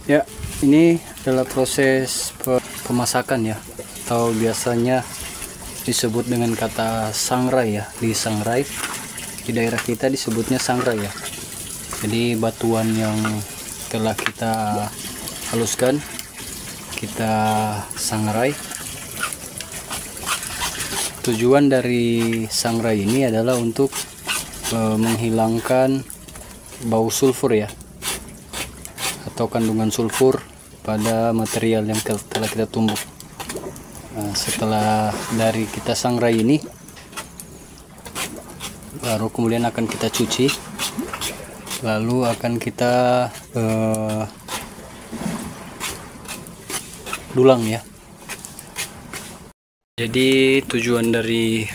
Ya, ini adalah proses pemasakan ya, atau biasanya disebut dengan kata sangrai ya. Di sangrai, di daerah kita disebutnya sangrai ya. Jadi batuan yang telah kita haluskan, kita sangrai. Tujuan dari sangrai ini adalah untuk menghilangkan bau sulfur ya, atau kandungan sulfur pada material yang telah kita tumbuk. Nah, setelah dari kita sangrai ini, baru kemudian akan kita cuci, lalu akan kita dulang ya. Jadi tujuan dari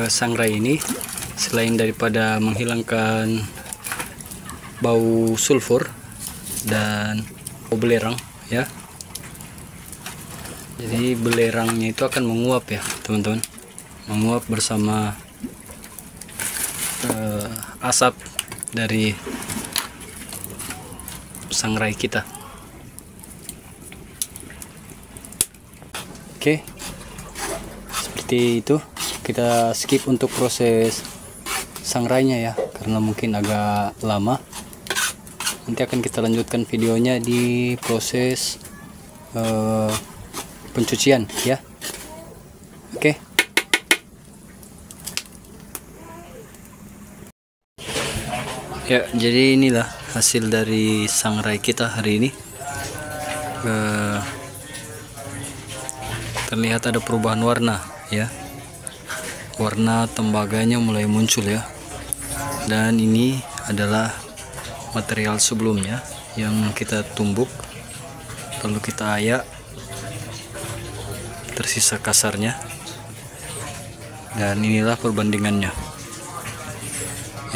sangrai ini, selain daripada menghilangkan bau sulfur dan bau belerang ya, jadi belerangnya itu akan menguap ya teman-teman, menguap bersama asap dari sangrai kita. Oke, seperti itu. Kita skip untuk proses sangrainya ya, karena mungkin agak lama. Nanti akan kita lanjutkan videonya di proses pencucian ya. Oke. Ya, jadi inilah hasil dari sangrai kita hari ini. Terlihat ada perubahan warna ya. Warna tembaganya mulai muncul ya. Dan ini adalah material sebelumnya yang kita tumbuk, lalu kita ayak, tersisa kasarnya, dan inilah perbandingannya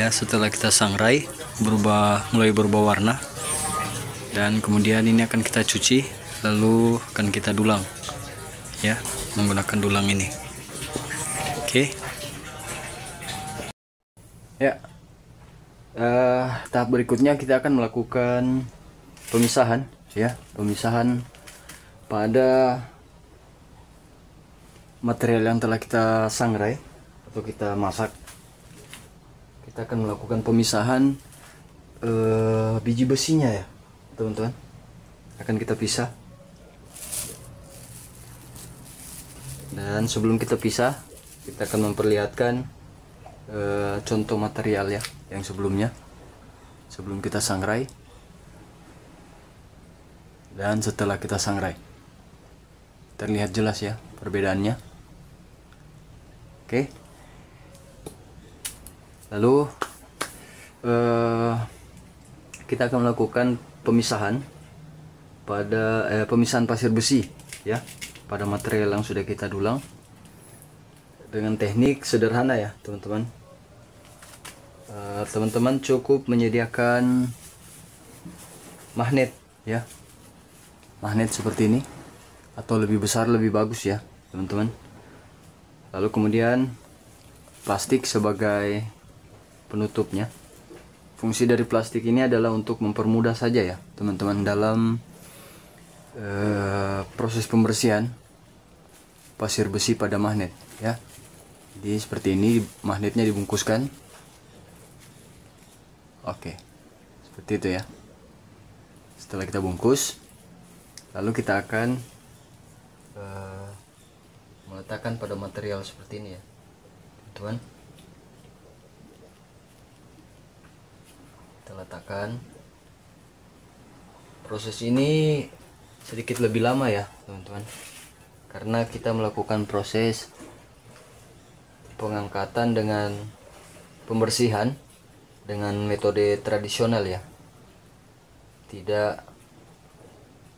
ya. Setelah kita sangrai, mulai berubah warna, dan kemudian ini akan kita cuci, lalu akan kita dulang ya, menggunakan dulang ini. Oke. Ya, tahap berikutnya kita akan melakukan pemisahan ya, pemisahan pada material yang telah kita sangrai atau kita masak. Kita akan melakukan pemisahan biji besinya ya teman-teman, akan kita pisah. Dan sebelum kita pisah, kita akan memperlihatkan contoh material ya yang sebelumnya, sebelum kita sangrai dan setelah kita sangrai. Terlihat jelas ya perbedaannya. Oke, lalu kita akan melakukan pemisahan pada pemisahan pasir besi ya, pada material yang sudah kita dulang dengan teknik sederhana ya teman-teman. Teman-teman cukup menyediakan magnet ya, magnet seperti ini, atau lebih besar lebih bagus ya teman-teman. Lalu kemudian plastik sebagai penutupnya. Fungsi dari plastik ini adalah untuk mempermudah saja ya teman-teman dalam proses pembersihan pasir besi pada magnet ya. Jadi seperti ini, magnetnya dibungkuskan. Oke, seperti itu ya. Setelah kita bungkus, lalu kita akan meletakkan pada material seperti ini ya teman-teman. Kita letakkan. Proses ini sedikit lebih lama ya teman-teman, karena kita melakukan proses pengangkatan dengan pembersihan dengan metode tradisional ya, tidak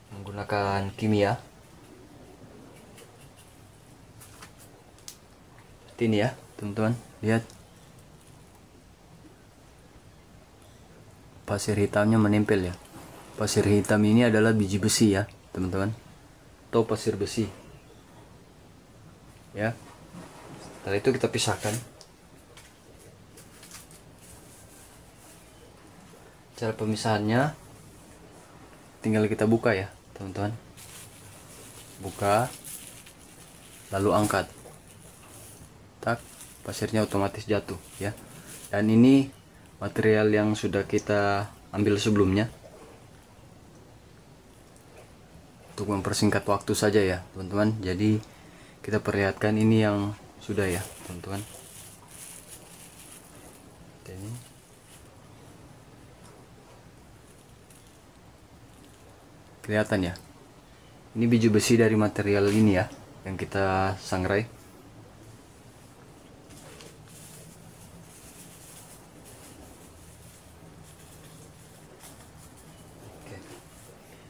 menggunakan kimia. Seperti ini ya teman-teman, lihat pasir hitamnya menempel ya. Pasir hitam ini adalah biji besi ya teman-teman, atau pasir besi ya. Setelah itu kita pisahkan. Cara pemisahannya, tinggal kita buka ya teman-teman, buka lalu angkat, tak, pasirnya otomatis jatuh ya. Dan ini material yang sudah kita ambil sebelumnya untuk mempersingkat waktu saja ya teman-teman. Jadi kita perlihatkan ini yang sudah ya teman-teman. Ini kelihatan ya, ini biju besi dari material ini ya yang kita sangrai.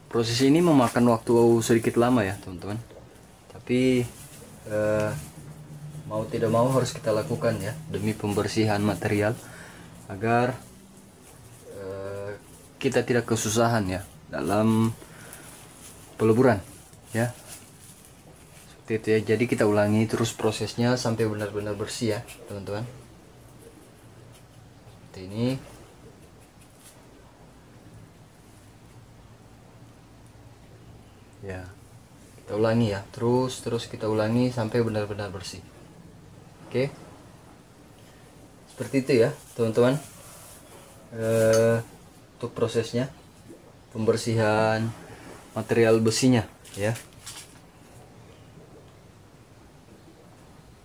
Proses ini memakan waktu sedikit lama ya teman-teman, tapi mau tidak mau harus kita lakukan ya demi pembersihan material agar kita tidak kesusahan ya dalam peleburan ya, seperti itu ya. Jadi kita ulangi terus prosesnya sampai benar-benar bersih ya teman-teman, seperti ini. Ya, kita ulangi ya, terus kita ulangi sampai benar-benar bersih. Oke, seperti itu ya teman-teman. Untuk prosesnya pembersihan material besinya ya.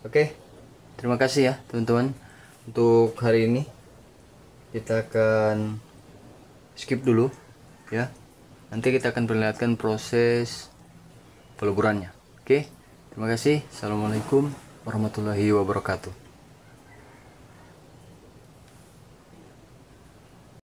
Oke, terima kasih ya teman-teman. Untuk hari ini kita akan skip dulu ya. Nanti kita akan perlihatkan proses peleburannya. Oke, terima kasih. Assalamualaikum warahmatullahi wabarakatuh.